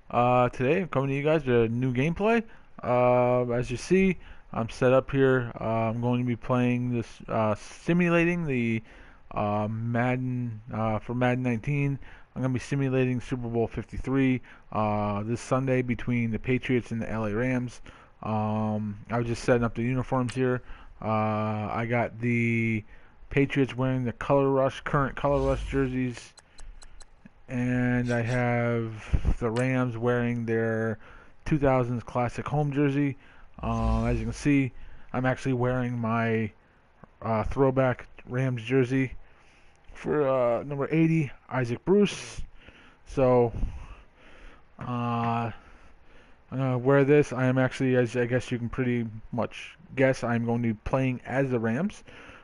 Today I'm coming to you guys with a new gameplay. As you see, I'm set up here. I'm going to be playing this, simulating the Madden for Madden 19. I'm going to be simulating Super Bowl 53 this Sunday between the Patriots and the LA Rams. I was just setting up the uniforms here. I got the Patriots wearing the current Color Rush jerseys, and I have the Rams wearing their 2000s classic home jersey. As you can see, I'm actually wearing my throwback Rams jersey for number 80, Isaac Bruce. So I'm gonna wear this. I am actually, as I guess you can pretty much guess, I'm going to be playing as the Rams.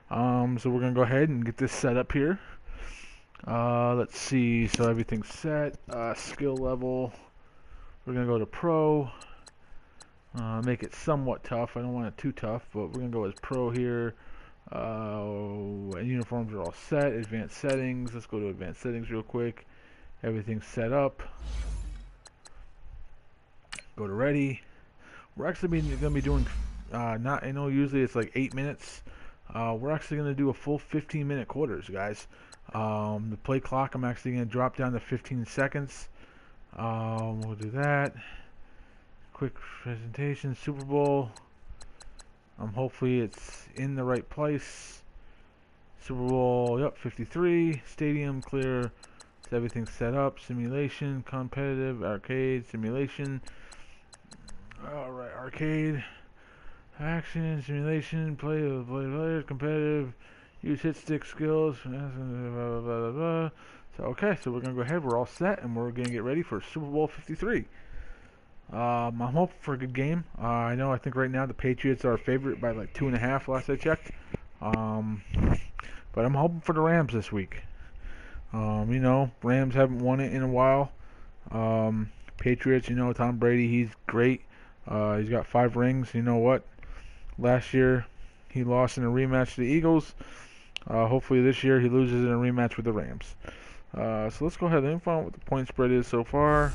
So we're gonna go ahead and get this set up here. Let's see, so everything's set. Skill level, we're going to go to pro. Make it somewhat tough. I don't want it too tough, but we're going to go as pro here. Uniforms are all set. Advanced settings, let's go to advanced settings real quick. Everything's set up. Go to ready. We're actually going to be doing, I know usually it's like 8 minutes. We're actually going to do a full 15-minute quarters, guys. The play clock, I'm actually going to drop down to 15 seconds. We'll do that. Quick presentation, Super Bowl. Hopefully it's in the right place. Super Bowl, yep, 53. Stadium, clear. So everything's set up. Simulation, competitive, arcade, simulation. Alright, arcade. Action, simulation, play players, competitive. Use hit stick skills. So okay, so we're gonna go ahead. We're all set, and we're gonna get ready for Super Bowl 53. I'm hoping for a good game. I think right now the Patriots are a favorite by like 2.5 last I checked. But I'm hoping for the Rams this week. Rams haven't won it in a while. Patriots, Tom Brady, he's great. He's got 5 rings. You know what? Last year he lost in a rematch to the Eagles. Hopefully this year he loses in a rematch with the Rams. So let's go ahead and find out what the point spread is so far.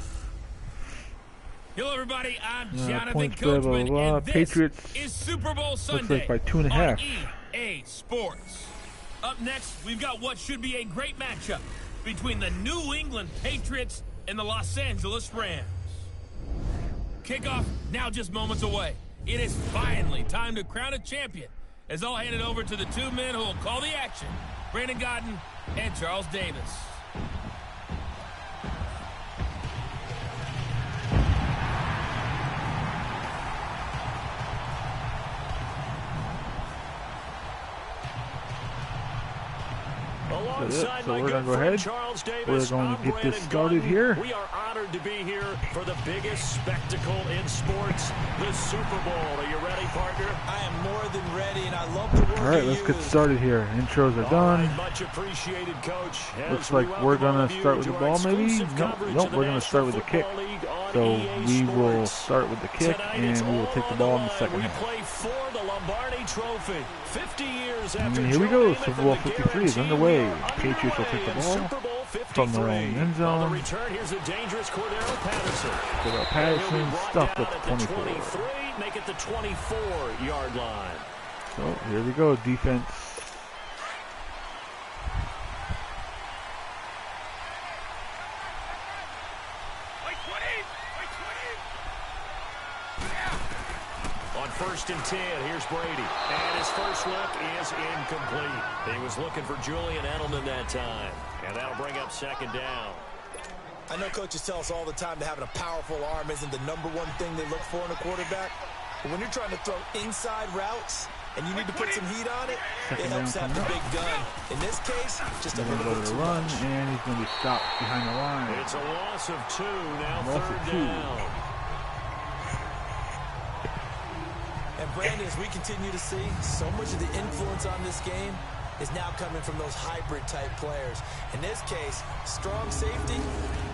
Hello everybody, I'm Jonathan Point spread, blah, blah, Coachman, blah. and this Patriots is Super Bowl Sunday looks like by 2.5. on EA Sports. Up next, we've got what should be a great matchup between the New England Patriots and the Los Angeles Rams. Kickoff now just moments away. It is finally time to crown a champion, as I'll hand it over to the two men who will call the action, Brandon Godden and Charles Davis. So we're going to go ahead. We're going to get this started here. We are honored to be here for the biggest spectacle in sports, the Super Bowl. Are you ready, partner? I am more than ready, and I love the work. All right, let's get started here. Intros are done. Right, much appreciated, Coach. Looks like we're going to start with the ball, maybe? Nope, we're going to start with the kick. So we will start with the kick, and we will take the ball in the second half. Trophy. 50 years And after here we go. Super Bowl 53 is underway. Patriots will take the ball from their own end zone. Here's a dangerous Cordero Patterson. Cordero Patterson stuffed at the 24. Make it the 24-yard line. So here we go. Defense. First and 10, here's Brady. And his first look is incomplete. He was looking for Julian Edelman that time. And that'll bring up second down. I know coaches tell us all the time that having a powerful arm isn't the #1 thing they look for in a quarterback. But when you're trying to throw inside routes and you need to put some heat on it, it helps have the big gun. In this case, just a little bit too run, much. and he's going to be stopped behind the line. It's a loss of 2, now Loss of third 2. down. And Brandon, as we continue to see, so much of the influence on this game is now coming from those hybrid-type players. In this case, strong safety,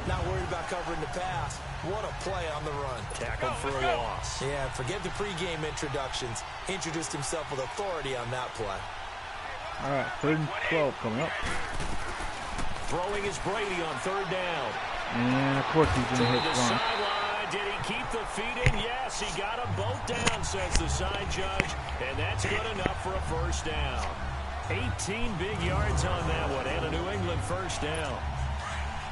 not worried about covering the pass. What a play on the run. Tackled for a loss. Yeah, forget the pregame introductions. Introduced himself with authority on that play. All right, 3rd and 12 coming up. Throwing is Brady on third down. And of course he's going to hit the Gronk. sideline. Did he keep the feet in? Yes, he got them both down, says the side judge. And that's good enough for a first down. 18 big yards on that one, and a New England first down.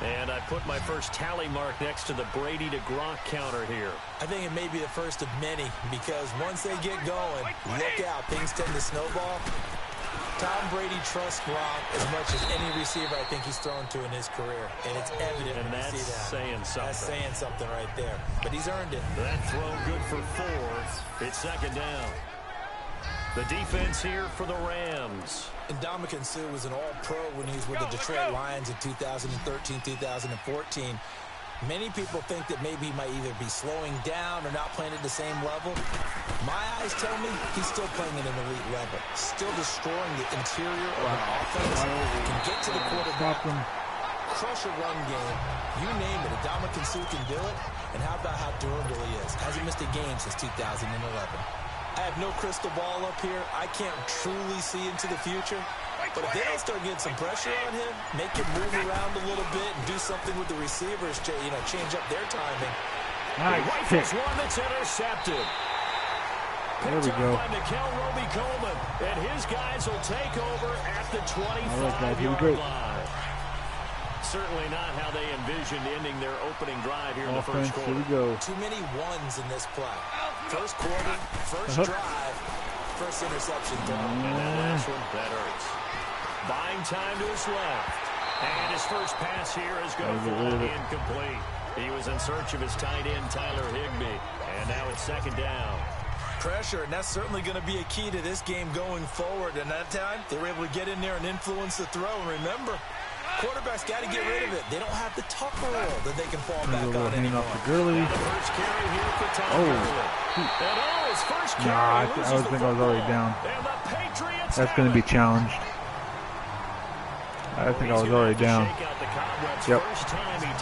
And I put my first tally mark next to the Brady to Gronk counter here. I think it may be the first of many, because once they get going, look out, things tend to snowball. Tom Brady trusts Gronk as much as any receiver I think he's thrown to in his career. And it's evident when you see that. Saying something. That's saying something right there. But he's earned it. That throw good for 4. It's second down. The defense here for the Rams. And Ndamukong Suh was an all-pro when he was with the Detroit Lions in 2013, 2014. Many people think that maybe he might either be slowing down or not playing at the same level. My eyes tell me he's still playing at an elite level. Still destroying the interior of an offense. Can get to the quarterback, crush a run game. You name it, Ndamukong Suh can do it. And how about how durable he is? Hasn't missed a game since 2011. I have no crystal ball up here. I can't truly see into the future. But if they don't start getting some pressure on him, make him move around a little bit and do something with the receivers, change up their timing. Rifles one that's intercepted. There we go. By Mikel Roby-Coleman, and his guys will take over at the 25-yard line. Certainly not how they envisioned ending their opening drive here in the first quarter. Here we go. Too many ones in this play. First quarter, first drive, first interception throw. And that last one, that hurts. Buying time to his left. And his first pass here is going to fall incomplete. He was in search of his tight end, Tyler Higbee. And now it's second down. Pressure, and that's certainly going to be a key to this game going forward. And that time, they were able to get in there and influence the throw. And remember, quarterbacks got to get rid of it. They don't have the Tucker roll that they can fall back on anymore. The first carry here for Tom Gurley. And his first carry I think I was already down. That's going to be challenged. I think I was already down. Yep.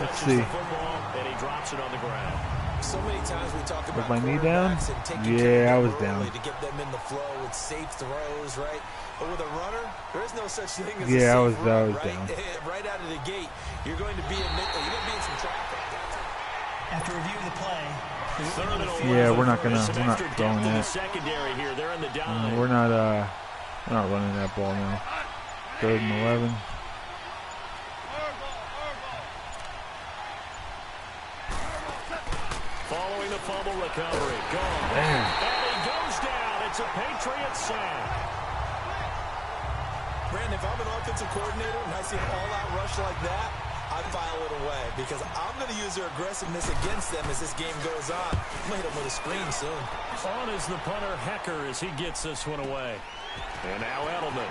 Let's see. And he drops it on the ground. So many times we talk about my knee down? Yeah, I was down. To get them in the flow with safe throws, right? But with a runner, there is no such thing as I was run, right? down. Right out of the gate, you're going to be in some traffic. After reviewing the play, yeah, we're not throwing that. Secondary here, they're in the dime. We're not running that ball now. 3rd and 11. Following the fumble recovery, gone. And he goes down. It's a Patriots sack. Brandon, if I'm an offensive coordinator and I see an all-out rush like that, I file it away because I'm going to use their aggressiveness against them as this game goes on. I'm going to hit them with a screen soon. On is the punter, Hecker, as he gets this one away. And now Edelman.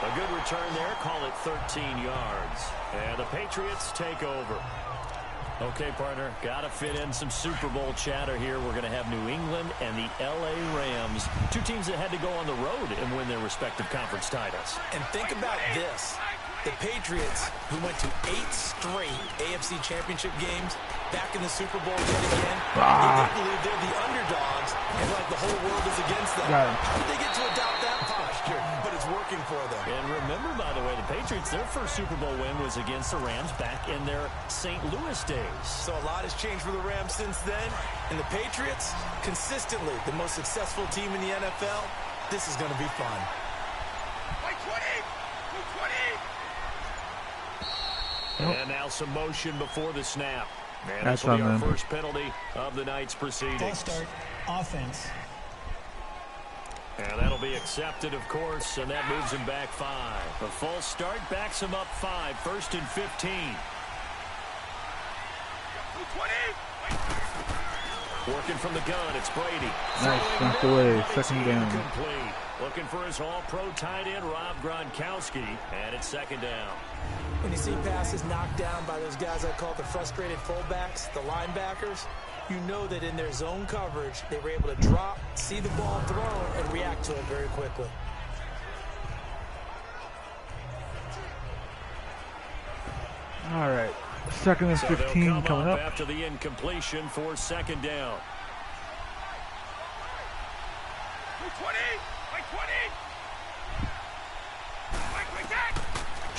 A good return there, call it 13 yards. And the Patriots take over. Okay, partner, got to fit in some Super Bowl chatter here. We're going to have New England and the L.A. Rams, two teams that had to go on the road and win their respective conference titles. And think about this. The Patriots, who went to 8 straight AFC championship games, back in the Super Bowl yet again, they believe they're the underdogs and like the whole world is against them. How did they get to adopt that posture? But it's working for them. And remember, by the way, the Patriots, their first Super Bowl win was against the Rams back in their St. Louis days. So a lot has changed for the Rams since then. And the Patriots, consistently the most successful team in the NFL. This is going to be fun. And now some motion before the snap. And this will be our first penalty of the night's proceedings. False start, offense. And that'll be accepted, of course, and that moves him back 5. A false start backs him up 5, 1st and 15. Working from the gun, it's Brady. Nice, knocked away, 2nd down. Complete. Looking for his all-pro tight end, Rob Gronkowski, and it's 2nd down. When you see passes knocked down by those guys I call the frustrated fullbacks, the linebackers, you know that in their zone coverage, they were able to drop, see the ball thrown, and react to it very quickly. All right, 2nd and 15 coming up. After the incompletion for 2nd down.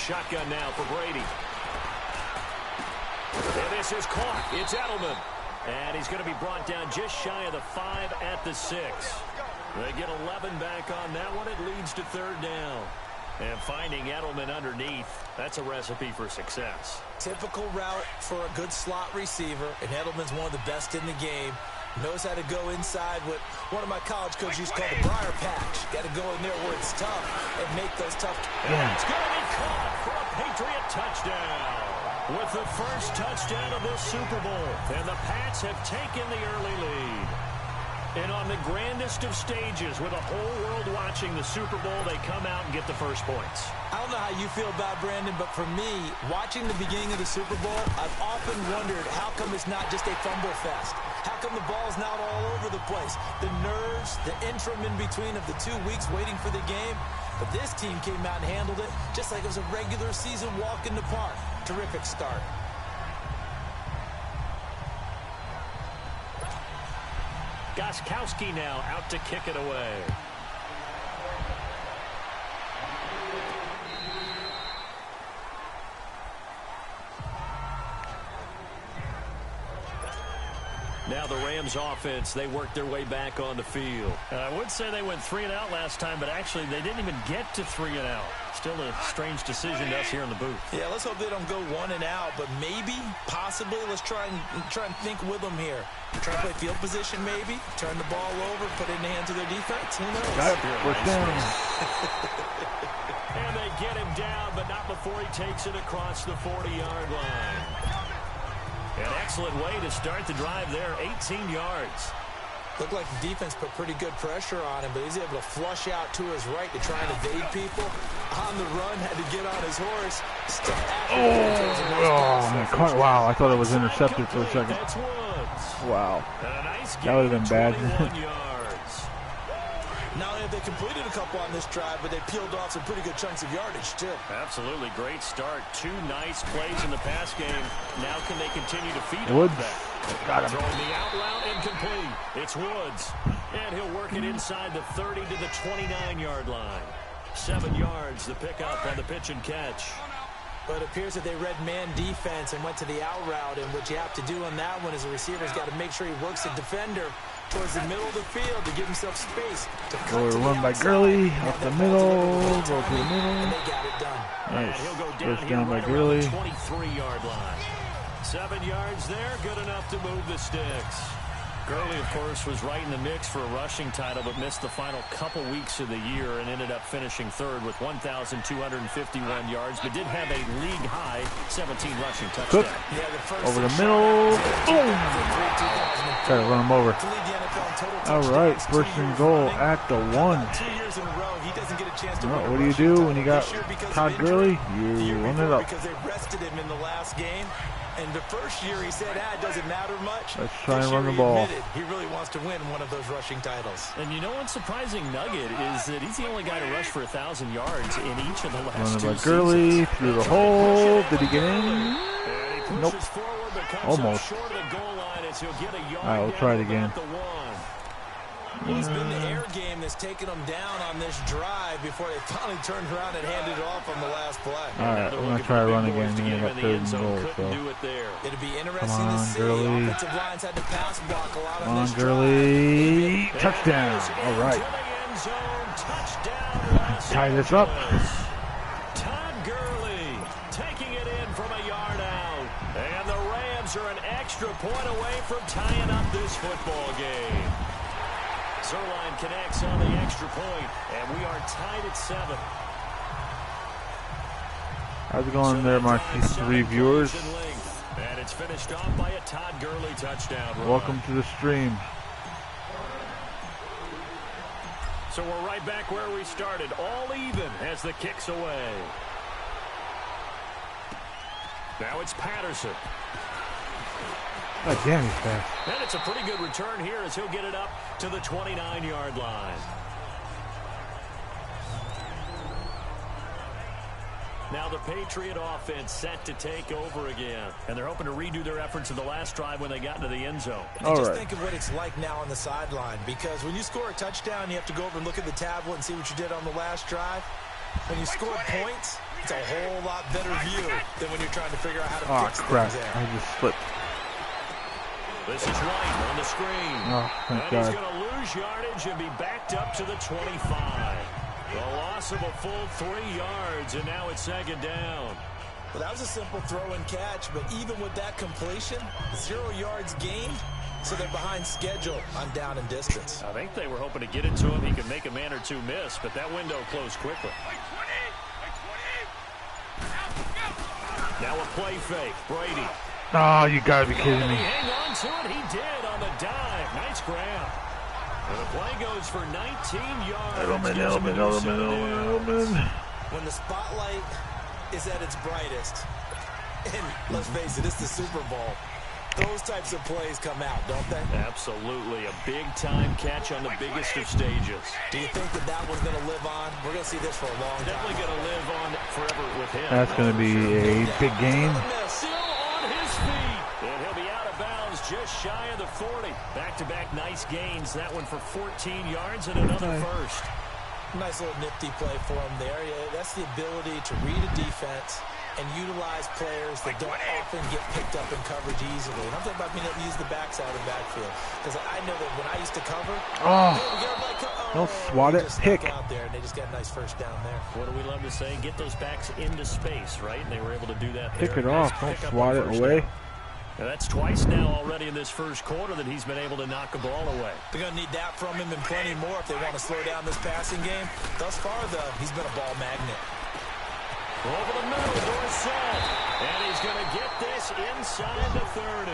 Shotgun now for Brady. And this is caught. It's Edelman. And he's going to be brought down just shy of the 5 at the 6. They get 11 back on that one. It leads to 3rd down. And finding Edelman underneath, that's a recipe for success. Typical route for a good slot receiver, and Edelman's one of the best in the game. Knows how to go inside what one of my college coaches used to call the briar patch. Got to go in there where it's tough and make those tough. And it's going to be caught for a Patriot touchdown. With the first touchdown of this Super Bowl, and the Pats have taken the early lead. And on the grandest of stages, with the whole world watching the Super Bowl, they come out and get the first points. I don't know how you feel about Brandon, but for me, watching the beginning of the Super Bowl, I've often wondered how come it's not just a fumble fest? How come the ball's not all over the place? The nerves, the interim in between of the 2 weeks waiting for the game. But this team came out and handled it just like it was a regular season walk in the park. Terrific start. Gostkowski now out to kick it away. Now the Rams offense, they worked their way back on the field. I would say they went 3 and out last time, but actually they didn't even get to 3 and out. Still a strange decision to us here in the booth. Yeah, let's hope they don't go 1 and out, but maybe, possibly, let's try and think with them here. Try to play field position maybe, turn the ball over, put it in the hands of their defense. Who knows? Got it. First down. And they get him down, but not before he takes it across the 40-yard line. An excellent way to start the drive there, 18 yards. Looked like the defense put pretty good pressure on him, but he's able to flush out to his right to try and evade people. On the run, had to get on his horse. Wow, I thought it was intercepted for a second. Wow. That would have been bad. Not only have they completed a couple on this drive, but they peeled off some pretty good chunks of yardage, too. Absolutely great start. 2 nice plays in the pass game. Now can they continue to feed Woods. on that? Got him. Throwing the out route incomplete. It's Woods. And he'll work it inside the 30 to the 29-yard line. 7 yards, the pickup on the pitch and catch. But it appears that they read man defense and went to the out route, and what you have to do on that one is the receiver's got to make sure he works the defender towards the middle of the field to give himself space to cut to the run by outside. Gurley, up the middle, go to the middle. And they got it done. Nice. And he'll go down First down by right Gurley. 23-yard line. 7 yards there, good enough to move the sticks. Gurley, of course, was right in the mix for a rushing title, but missed the final couple weeks of the year and ended up finishing 3rd with 1,251 yards, but did have a league-high 17 rushing touchdowns. Over the middle. Boom! Try to run him over. All right, first and goal at the 1. 2 years in a row, he doesn't get a chance to What do you do when you got Todd Gurley? You run it up. Because they rested him in the last game. And the first year he said, it doesn't matter much. Let's try and This run year the ball. He really wants to win one of those rushing titles. And you know what's surprising nugget is that he's the only guy to rush for 1,000 yards in each of the last 2 Running by seasons. Gurley through the hole. Did he get in? And he pushes Nope. forward, but comes Almost. up short of the goal line as he'll get a yard All right, we'll down try it to again. about the 1. It's been the air game that's taken them down on this drive before they finally turned around and handed it off on the last play. All right, we're going to try to run again. Then we got 3rd and goal. So. Do it there. It'd be interesting Come on, to see. Gurley. Offensive lines had to pass block a lot Come on on, this Gurley. Touchdown. All right. Tie this up. Todd Gurley taking it in from a yard out. And the Rams are an extra point away from tying up this football game. Zerline connects on the extra point, and we are tied at 7. How's it going there, my 3 viewers? And it's finished off by a Todd Gurley touchdown run. Welcome to the stream. So we're right back where we started, all even as the kick's away. Now it's Patterson. God damn, he's fast. And it's a pretty good return here as he'll get it up to the 29-yard line. Now the Patriot offense set to take over again. And they're hoping to redo their efforts in the last drive when they got into the end zone. And just think of what it's like now on the sideline. Because when you score a touchdown, you have to go over and look at the tablet and see what you did on the last drive. When you score points, It's a whole lot better view than when you're trying to figure out how to fix crap. things there. I just slipped. This is White on the screen. Oh, thank and God. he's going to lose yardage and be backed up to the 25. The loss of a full 3 yards, and now it's 2nd down. Well, that was a simple throw and catch, but even with that completion, 0 yards gained, so they're behind schedule on down and distance. I think they were hoping to get it to him. He could make a man or two miss, but that window closed quickly. Now a play fake. Brady. Oh, you gotta be kidding me. Hang on to it. He did on the dive. Nice grab. And the play goes for 19 yards. Edelman. When the spotlight is at its brightest, and let's face it, it's the Super Bowl, those types of plays come out, don't they? Absolutely. A big-time catch on the biggest of stages. Do you think that one's going to live on? We're going to see this for a long time. Definitely going to live on forever with him. That's going to be a big game. Still on his feet. And he'll be out of bounds just shy of the 40. Back-to-back nice gains. That one for 14 yards and another first. Nice little nifty play for him there. Yeah, that's the ability to read a defense and utilize players that don't often get picked up in coverage easily. And I'm talking about being able to use the backside of the backfield. Because I know that when I used to cover, don't swat it, pick. Out there, and they just got a nice first down there. What do we love to say? Get those backs into space, right? And they were able to do that there. Pick it off. Don't swat it away. Now that's twice now already in this first quarter that he's been able to knock a ball away. They're going to need that from him and plenty more if they want to slow down this passing game. Thus far, though, he's been a ball magnet. Over the middle, Dorsett. And he's going to get this inside the 30.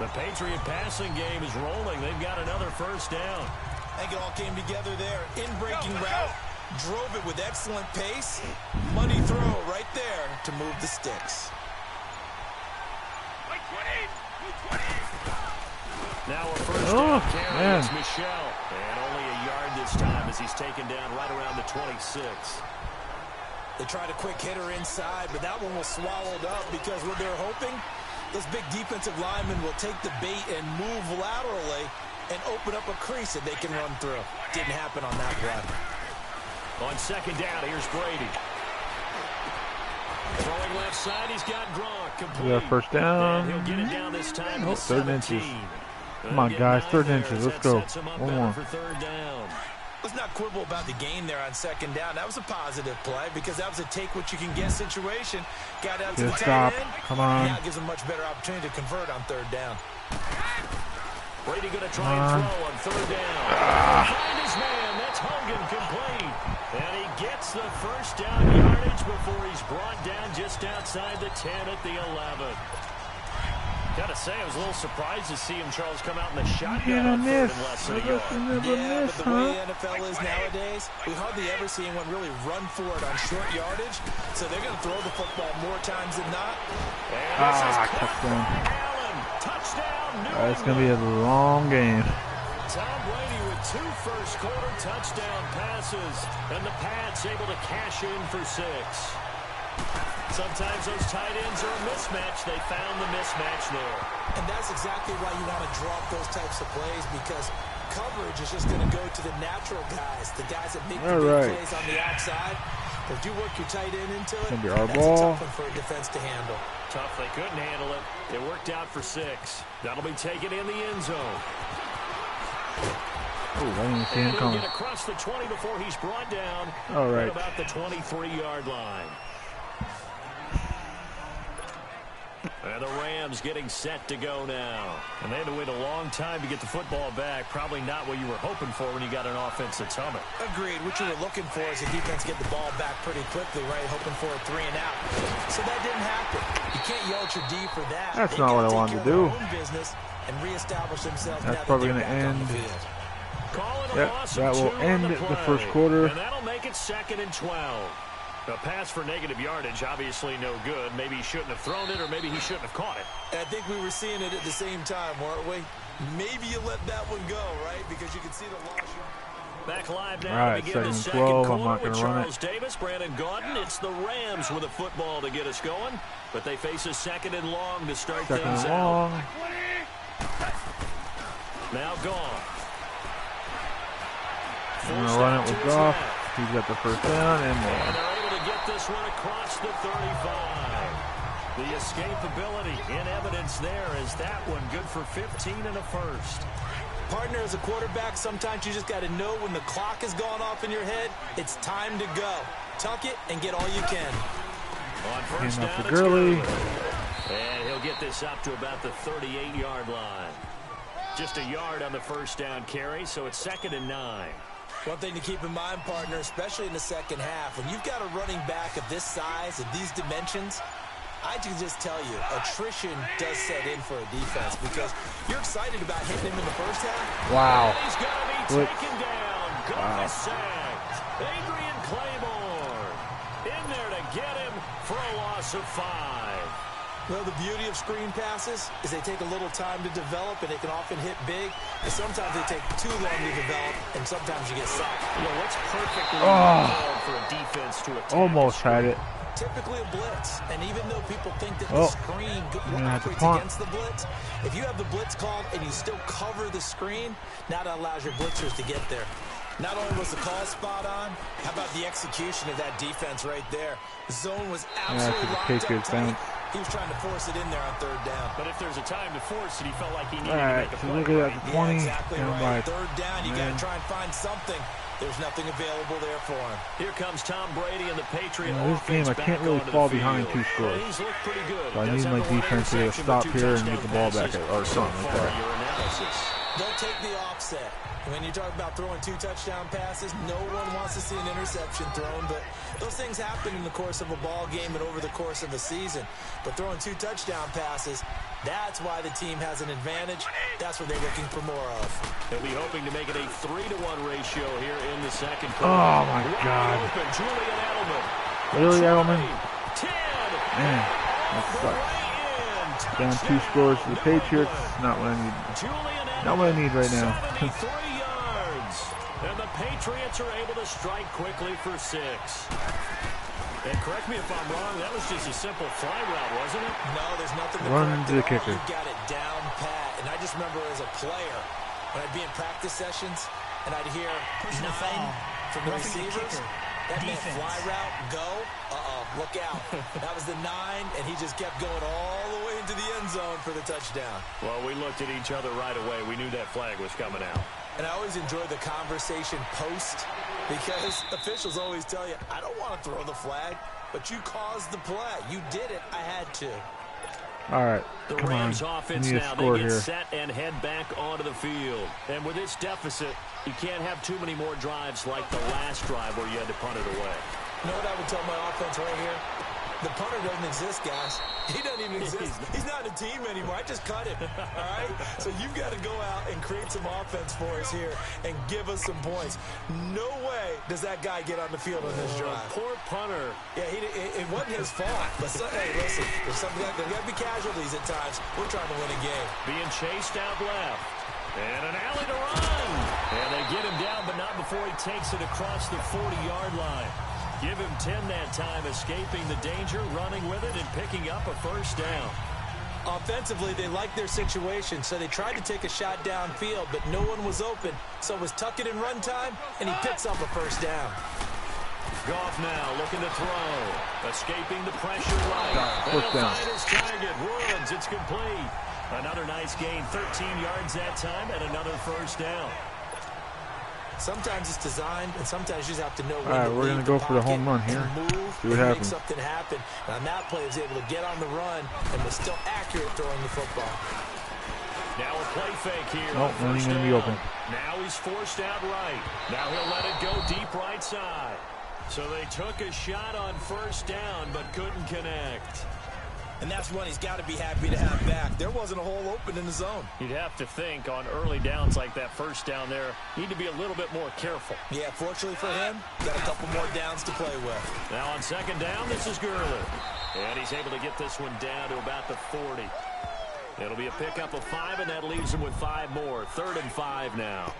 The Patriot passing game is rolling. They've got another first down. I think it all came together there. In-breaking route. Drove it with excellent pace. Money throw right there to move the sticks. Now a first down carry. It's Michel. And only a yard this time as he's taken down right around the 26. They tried a quick hitter inside, but that one was swallowed up because what they're hoping, those big defensive linemen will take the bait and move laterally and open up a crease that they can run through. Didn't happen on that play. On second down, here's Brady. Throwing left side, he's got Gronk complete. We got first down. And he'll get it down this time. Oh, 3rd inches. Come on, guys, 3rd inches. Let's go. One more. For 3rd down. Let's not quibble about the gain there on second down. That was a positive play because that was a take-what-you-can-get situation. Got out to the tight end. Come on. Now it gives a much better opportunity to convert on 3rd down. Brady going to try and throw on 3rd down. Find his man. That's Hogan complete. And he gets the first down yardage before he's brought down just outside the 10 at the 11. Gotta say, I was a little surprised to see him, Charles, come out in the shotgun on 3rd and less than a yard. Yeah, but the way the NFL is nowadays, we hardly ever see anyone really run for it on short yardage. So they're going to throw the football more times than not. Touchdown. Touchdown. It's going to be a long game. Tom Brady with 2 first-quarter touchdown passes, and the Pats able to cash in for 6. Sometimes those tight ends are a mismatch. They found the mismatch there. And that's exactly why you want to draw up those types of plays, because coverage is just going to go to the natural guys, the guys that make the big plays on the outside. But if you work your tight end into it, that's a tough one for a defense to handle. Tough. They couldn't handle it. It worked out for 6. That'll be taken in the end zone. Oh, I didn't see him coming. Get across the 20 before he's brought down. All right. At about the 23-yard line. And the Rams getting set to go now. And they had to wait a long time to get the football back. Probably not what you were hoping for when you got an offense that's humming. Agreed. What you were looking for is the defense get the ball back pretty quickly, right? Hoping for a 3 and out. So that didn't happen. You can't yell at your D for that. That's not what I wanted to do. Business and reestablish themselves. That's probably going to end. Yep, that will end the first quarter. And that'll make it 2nd and 12. A pass for negative yardage, obviously no good. Maybe he shouldn't have thrown it, or maybe he shouldn't have caught it. And I think we were seeing it at the same time, weren't we? Maybe you let that one go, right? Because you can see the loss. Back live now. All right, to begin the 2nd and 12. quarter I'm not going with to run Charles Davis, Brandon Gaudin. It's the Rams with a football to get us going, but they face a 2nd and long to start things out. Now gone. I'm going to run it with Goff. He's got the first down, and they're able to get get this one across the 35. The escapability in evidence there as that one good for 15 and a first. Partner, as a quarterback, sometimes you just got to know when the clock is going off in your head, it's time to go. Tuck it and get all you can. On first down, for Gurley. And he'll get this up to about the 38-yard line. Just a yard on the first down carry, so it's 2nd and 9. One thing to keep in mind, partner, especially in the second half, when you've got a running back of this size, of these dimensions, I can just tell you, attrition does set in for a defense because you're excited about hitting him in the first half. Wow. And he's going to be taken down. Good sacked. Adrian Claiborne in there to get him for a loss of 5. Well, the beauty of screen passes is they take a little time to develop, and they can often hit big. And sometimes they take too long to develop, and sometimes you get sacked. You know, what's perfectly called for a defense to attack? Almost had it. Typically a blitz, and even though people think that the screen operates against the blitz, if you have the blitz called and you still cover the screen, now that allows your blitzers to get there. Not only was the call spot on, how about the execution of that defense right there? The zone was absolutely locked up tight. He was trying to force it in there on 3rd down. But if there's a time to force it, he felt like he needed to make a play. Look at that, 20. Yeah, exactly right. 3rd down, you got to try and find something. There's nothing available there for him. Here comes Tom Brady and the Patriot this game, I can't really fall behind 2 scores. He's looked pretty good. So I need my defense to stop here and get the ball back or something like that. Don't take the offset. When you talk about throwing 2 touchdown passes, no one wants to see an interception thrown, but those things happen in the course of a ball game and over the course of a season. But throwing 2 touchdown passes, that's why the team has an advantage. That's what they're looking for more of. They'll be hoping to make it a 3-to-1 ratio here in the second quarter. Oh, my God. Open, Julian Edelman. Really, Edelman? 10. Man, that sucks. Down 2 scores to the Patriots. Not what I need. Not what I need right now. 73 yards. And the Patriots are able to strike quickly for 6. And correct me if I'm wrong, that was just a simple fly route, wasn't it? No, there's nothing to run to the kicker. You got it down pat. And I just remember as a player, when I'd be in practice sessions, and I'd hear 9 from the receivers. That meant fly route, go. Look out. That was the 9, and he just kept going all the way into the end zone for the touchdown. Well, we looked at each other right away. We knew that flag was coming out. And I always enjoy the conversation post because officials always tell you, I don't want to throw the flag, but you caused the play. You did it. I had to. All right, the come Rams on. Offense now, they get set and head back onto the field. And with this deficit, you can't have too many more drives like the last drive where you had to punt it away. You know what I would tell my offense right here? The punter doesn't exist, guys. He doesn't even exist. He's not a team anymore. I just cut him, all right? So you've got to go out and create some offense for us here and give us some points. No way does that guy get on the field on this drive. Poor punter. Yeah, it wasn't his fault. But hey, listen, there's got to be casualties at times. We're trying to win a game. Being chased out left. And an alley to run. And they get him down, but not before he takes it across the 40-yard line. Give him 10 that time, escaping the danger, running with it, and picking up a first down. Offensively, they liked their situation, so they tried to take a shot downfield, but no one was open. So it was tuck it in run time, and he picks up a first down. Goff now looking to throw. Escaping the pressure right. First down. His target. Woods, it's complete. Another nice gain, 13 yards that time, and another first down. Sometimes it's designed, and sometimes you just have to know when All right, to we're going to go for the home run here. Move, see what happens. Make something happen. And on that play, he was able to get on the run and was still accurate throwing the football. Now a play fake here. Nope, running going to be open. Now he's forced out right. Now he'll let it go deep right side. So they took a shot on first down, but couldn't connect. And that's one he's got to be happy to have back. There wasn't a hole open in the zone. You'd have to think on early downs like that first down there, need to be a little bit more careful. Yeah, fortunately for him, got a couple more downs to play with. Now on second down, this is Gurley. And he's able to get this one down to about the 40. It'll be a pickup of 5, and that leaves him with 5 more. 3rd and 5 now.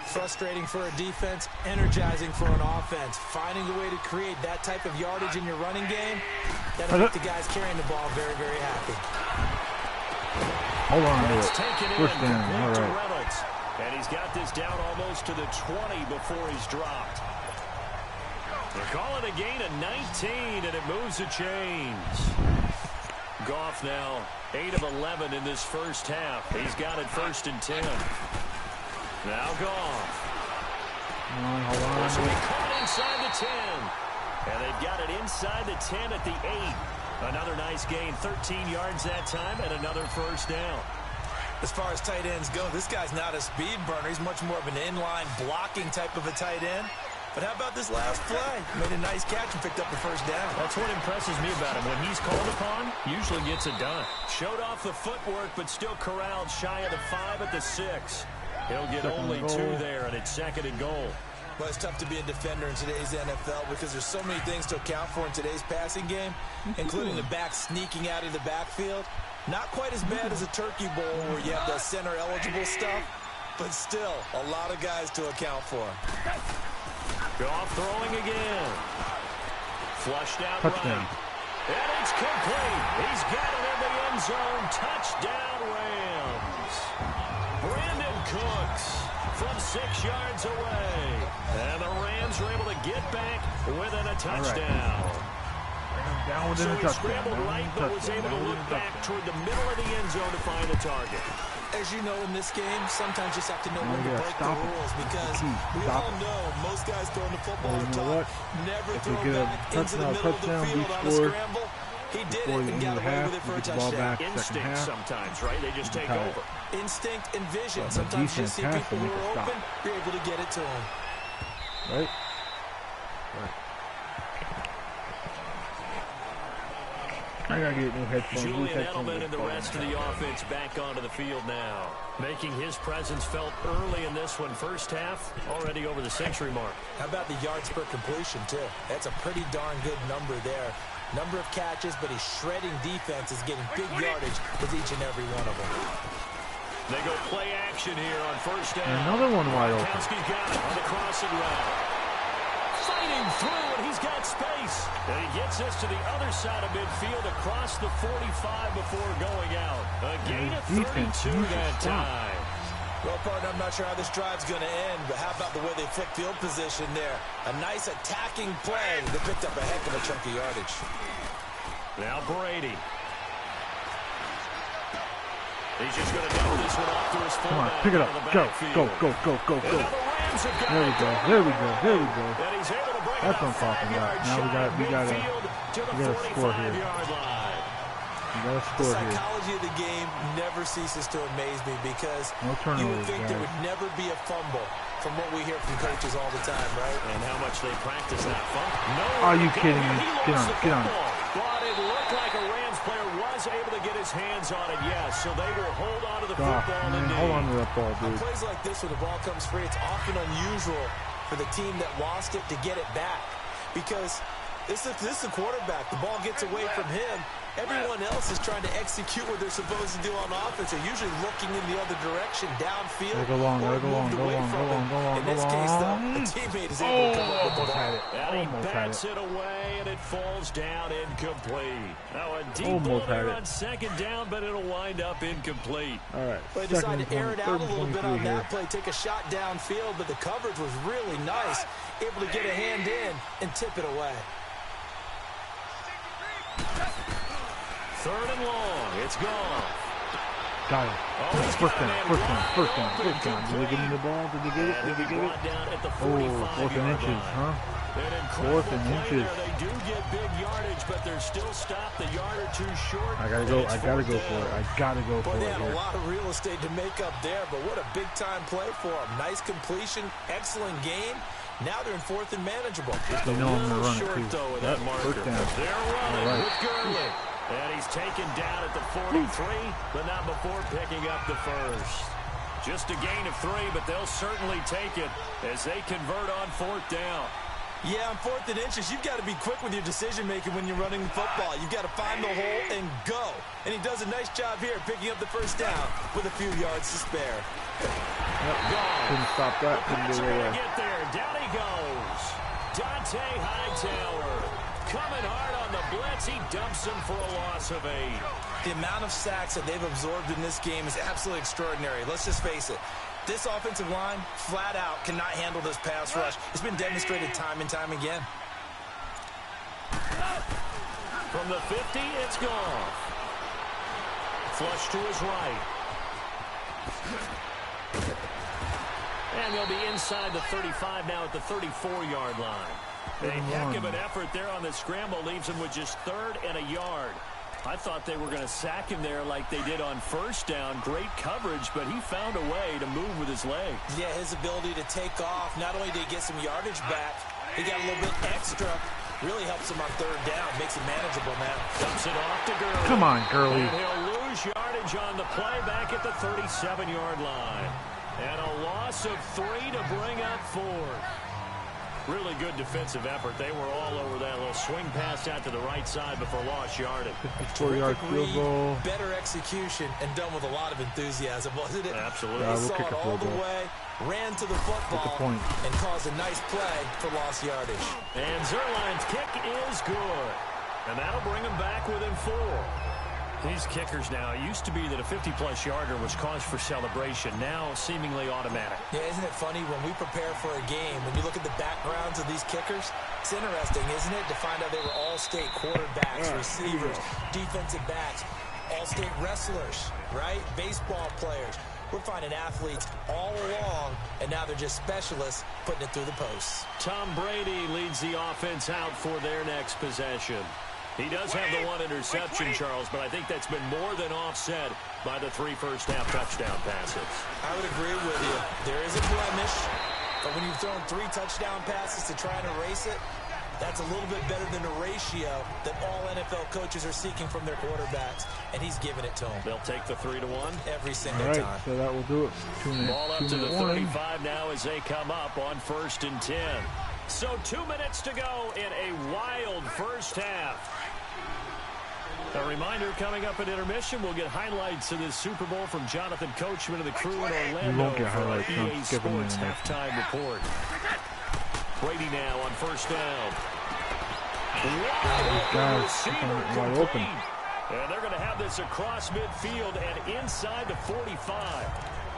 Frustrating for a defense, energizing for an offense. Finding a way to create that type of yardage in your running game, that'll make the guys carrying the ball very, very happy. Hold on to it. First down. All right. And he's got this down almost to the 20 before he's dropped. They're calling a gain of 19, and it moves the chains. Goff now 8 of 11 in this first half. He's got it 1st and 10. Now Goff. Hold on. So he caught inside the 10. And they've got it inside the 10 at the 8. Another nice gain, 13 yards that time, and another 1st down. As far as tight ends go, this guy's not a speed burner. He's much more of an inline blocking type of a tight end. But how about this last play? Made a nice catch and picked up the 1st down. That's what impresses me about him. When he's called upon, usually gets it done. Showed off the footwork, but still corralled shy of the 5 at the 6. He'll get only 2 there, and it's 2nd and goal. Well, it's tough to be a defender in today's NFL because there's so many things to account for in today's passing game, including the back sneaking out of the backfield. Not quite as bad as a turkey bowl where you have the center-eligible stuff, but still a lot of guys to account for. Goff throwing again. Flushed out Touchdown. right. And it's complete. He's got it in the end zone. Touchdown, Rams. Brandon Cooks from 6 yards away. And the Rams were able to get back within a touchdown. Down So within a he touchdown. scrambled right, but was able to look back toward the middle of the end zone to find the target. As you know, in this game, sometimes you just have to know when to Yeah, break the stop it. rules because we Stop all it. know most guys going to football Well, are you know taught what? never If throw you get a back into the middle of the touchdown, field we on a score scramble. He did before it the and end got of the away half, with it for you a get the ball touchdown. back. Second Instinct half. sometimes, right? They just take Tight. over. Instinct and vision. But Sometimes you defense see has to people who make are it stop. open, you're able to get it to them. Right? I gotta get new headphones. These Julian headphones Edelman are and the rest of fucking the offense back onto the field now. Making his presence felt early in this one. First half, already over the century mark. How about the yards per completion, too? That's a pretty darn good number there. Number of catches, but he's shredding defenses, getting big yardage with each and every one of them. They go play action here on 1st down. Another one wide open. Kowski's got it on the crossing route. Fighting through, and he's got space. And he gets this to the other side of midfield across the 45 before going out. A gain of 32 that time. Well, partner, I'm not sure how this drive's going to end, but how about the way they flipped field position there? A nice attacking play that picked up a heck of a chunk of yardage. Now Brady. He's just going to dump this one off to his Come on, fullback. pick it up. Go, go, go, go, go, And go. now the Rams have got There we it go. going. There we go. There we go. And he's able to bring That's it what I'm talking about. 5 Now we yards gotta shy of midfield to the we gotta score here. 45-yard line. You gotta The score here. psychology of the game never ceases to amaze me because No you turnovers, would think there guys. would never be a fumble from what we hear from coaches all the time, right? And how much they practice that fumble. No, Are you kidding me? he Get lost on the it, get on it. football. But it looked like a Rams player was able to get his hands on it, yes. So they will hold on to the Gosh, football man, indeed. hold on to that ball, On dude. plays like this where the ball comes free, it's often unusual for the team that lost it to get it back because this is the quarterback. The ball gets away from him. Everyone else is trying to execute what they're supposed to do on offense. They're usually looking in the other direction, downfield. Gotta go long, or gotta go long, moved go away long, from go it. long, go long, In go this case, though, long. a teammate is able to come up with the Almost had ball. it. And he Almost had bats it. it away, and it falls down incomplete. Now a deep Almost ball had there it. on 2nd down, but it'll wind up incomplete. All right. They Second decided and to air it 20, out a third and little bit 23 on here. that play, take a shot downfield, but the coverage was really nice. Able to get a hand in and tip it away. 3rd and long. It's gone. Got it. Oh, he's First got down, it first down, wide first down, open, first down. Did they give him the ball? Did they get it? And Did they he'll be get it? brought down at the Oh, 45-yard 4th and inches, line. huh? An incredible 4th and play inches. there. They do get big yardage, but they're still stopped a yard or two short. I gotta go. And it's I gotta 4th go for down. it. I gotta go for Boy, they it had a here. lot of real estate to make up there, but what a big-time play for them. Nice completion, excellent game. Now they're in 4th and manageable. You know I'm gonna run it Short, too. though, with Yep, that marker. first down. They're running All right. with Gurley. And he's taken down at the 43, but not before picking up the first. Just a gain of 3, but they'll certainly take it as they convert on 4th down. Yeah, on 4th and inches, you've got to be quick with your decision-making when you're running the football. You've got to find the hole and go. And he does a nice job here picking up the first down with a few yards to spare. Couldn't stop that. Couldn't Pats get are it going away. to get there. Down he goes. Dante Hightower coming hard on the blitz. He dumps him for a loss of 8. The amount of sacks that they've absorbed in this game is absolutely extraordinary. Let's just face it. This offensive line, flat out, cannot handle this pass rush. It's been demonstrated time and time again. From the 50, it's gone. Flush to his right. And they'll be inside the 35 now at the 34-yard line. A heck of an effort there on the scramble leaves him with just 3rd and a yard. I thought they were going to sack him there like they did on 1st down. Great coverage, but he found a way to move with his legs. Yeah, his ability to take off. Not only did he get some yardage back, he got a little bit extra. Really helps him on 3rd down. Makes it manageable now. Dumps it off to Gurley. Come on, Gurley. And he'll lose yardage on the play back at the 37-yard line. And a loss of 3 to bring up 4. Really good defensive effort. They were all over that little swing pass out to the right side before lost yardage. 54-yard field goal. Better execution and done with a lot of enthusiasm, wasn't it? Absolutely. They saw it all the way, ran to the football, and caused a nice play for lost yardage. And Zerline's kick is good. And that'll bring him back within 4. These kickers now, it used to be that a 50-plus yarder was cause for celebration. Now, seemingly automatic. Yeah, isn't it funny when we prepare for a game, when you look at the backgrounds of these kickers, it's interesting, isn't it, to find out they were all-state quarterbacks, receivers, defensive backs, all-state wrestlers, right? Baseball players. We're finding athletes all along, and now they're just specialists putting it through the posts. Tom Brady leads the offense out for their next possession. He does have the 1 interception, Charles, but I think that's been more than offset by the 3 first-half touchdown passes. I would agree with you. There is a blemish, but when you've thrown 3 touchdown passes to try and erase it, that's a little bit better than the ratio that all NFL coaches are seeking from their quarterbacks, and he's giving it to them. They'll take the 3-1 every single time. So that will do it. Ball up to the 35 now as they come up on 1st and 10. So 2 minutes to go in a wild first half. A reminder, coming up at intermission, we'll get highlights of this Super Bowl from Jonathan Coachman and the crew in Orlando for our EA Sports halftime report. Brady now on 1st down. Wide open. And they're going to have this across midfield and inside the 45.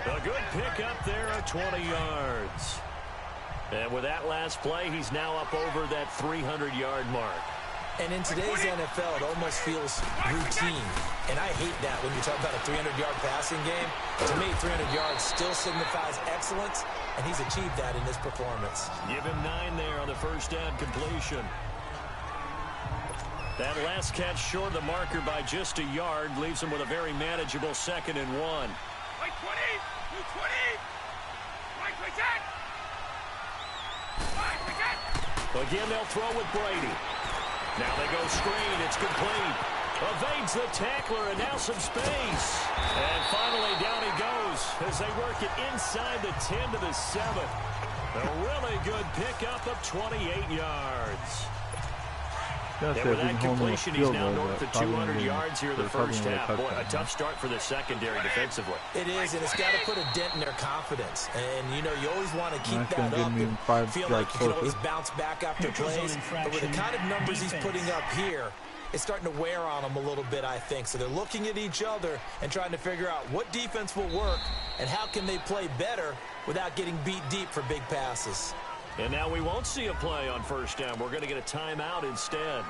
A good pickup there at 20 yards. And with that last play, he's now up over that 300-yard mark. And in today's NFL, it almost feels routine. And I hate that when you talk about a 300-yard passing game. To me, 300 yards still signifies excellence, and he's achieved that in his performance. Give him 9 there on the first down completion. That last catch short of the marker by just a yard leaves him with a very manageable 2nd and 1. Right 20! New 20! Right 10! Again, they'll throw with Brady. Now they go screen. It's complete. Evades the tackler, and now some space. And finally, down he goes as they work it inside the 10 to the 7. A really good pickup of 28 yards. And with that completion, he's now north of 200 yards here in the first half. Boy, a tough start for the secondary defensively. It is, and it's got to put a dent in their confidence. And, you know, you always want to keep that up and feel like you can always bounce back after plays. But with the kind of numbers he's putting up here, it's starting to wear on them a little bit, I think. So they're looking at each other and trying to figure out what defense will work and how can they play better without getting beat deep for big passes. And now we won't see a play on first down. We're going to get a timeout instead.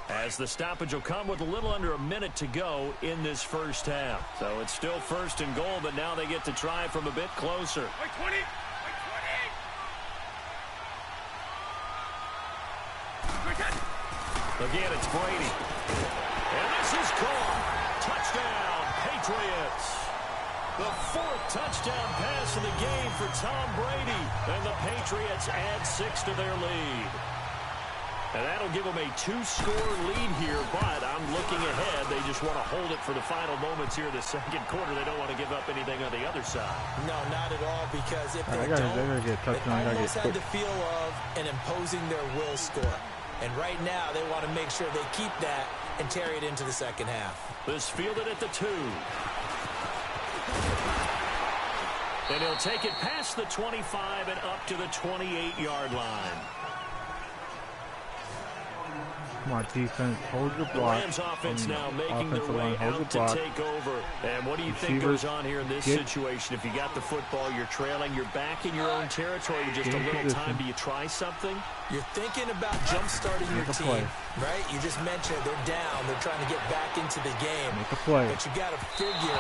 As the stoppage will come with a little under a minute to go in this first half. So it's still 1st and goal, but now they get to try from a bit closer. Right 20! Right 20! Again, it's Brady. And this is caught. Touchdown, Patriots. The 4th touchdown pass of the game for Tom Brady. And the Patriots add 6 to their lead. And that'll give them a 2-score lead here, but I'm looking ahead. They just want to hold it for the final moments here in the second quarter. They don't want to give up anything on the other side. No, not at all, because if they don't, they almost had the feel of an imposing their will score. And right now, they want to make sure they keep that and carry it into the second half. This fielded at the 2. And he'll take it past the 25 and up to the 28-yard line. Come on, defense, hold your The block. Rams offense now making their Offensive way line, hold your out to block. take over. And what do you think Receivers, goes on here in this get- situation? If you got the football, you're trailing, you're back in your own territory, just Get a in little position. time. Do you try something? You're thinking about jump-starting your Make a team, play. right? You just mentioned they're down. They're trying to get back into the game. Make a play. But you got to figure,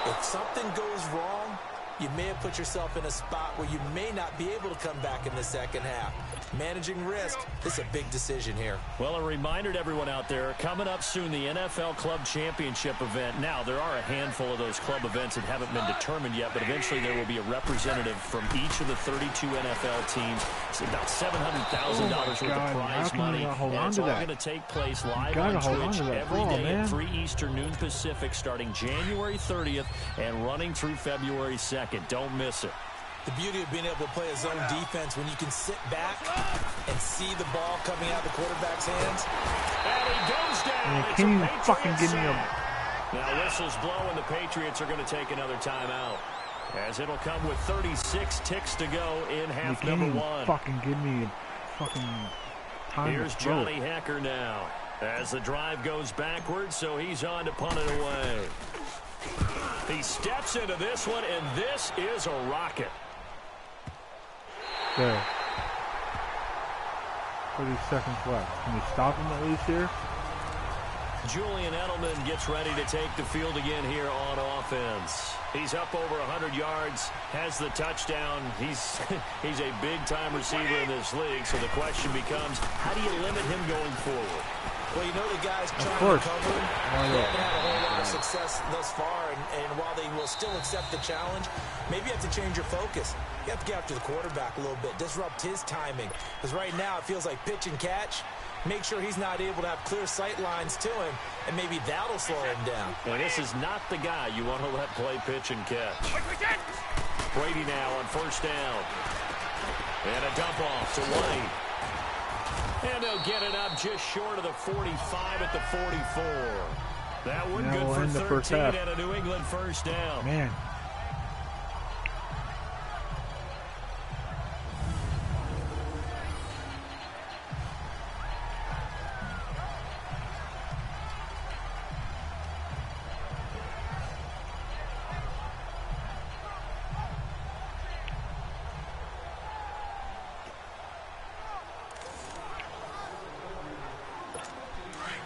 if something goes wrong, you may have put yourself in a spot where you may not be able to come back in the second half. Managing risk, this is a big decision here. Well, a reminder to everyone out there, coming up soon, the NFL Club Championship event. Now, there are a handful of those club events that haven't been determined yet, but eventually there will be a representative from each of the 32 NFL teams. It's about $700,000 worth of prize money, and it's all going to take place live on Twitch every day at 3 Eastern, noon Pacific, starting January 30th and running through February 2nd. Don't miss it. The beauty of being able to play a zone defense when you can sit back and see the ball coming out of the quarterback's hands. And he goes down. Man, can you fucking give me a... Now whistles blow and the Patriots are going to take another timeout, as it'll come with 36 ticks to go in half Can number you one. fucking give me a fucking time Here's to throw Johnny it. Hacker now, as the drive goes backwards, so he's on to punt it away. He steps into this one, and this is a rocket. There. 30 seconds left. Can we stop him at least here? Julian Edelman gets ready to take the field again here on offense. He's up over 100 yards, has the touchdown. He's a big-time receiver in this league, so the question becomes, how do you limit him going forward? Well, you know the guys trying course. to cover him. Why They not? haven't had a whole lot of success thus far, and while they will still accept the challenge, maybe you have to change your focus. You have to get after the quarterback a little bit, disrupt his timing. Because right now it feels like pitch and catch. Make sure he's not able to have clear sight lines to him, and maybe that'll slow him down. And this is not the guy you want to let play pitch and catch. Brady now on first down. And a dump off to White. And they'll get it up just short of the 45 at the 44. That one Now good we'll for end the first 13 half. and a New England first down. Man.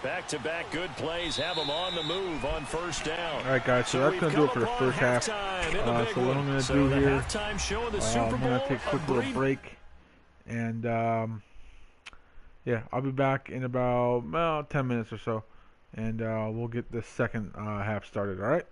Back-to-back good plays have them on the move on first down. All right, guys, so that's going to do it for the first half. So what I'm going to do here, I'm going to take a quick little break. And, yeah, I'll be back in about 10 minutes or so. And we'll get the second half started, all right?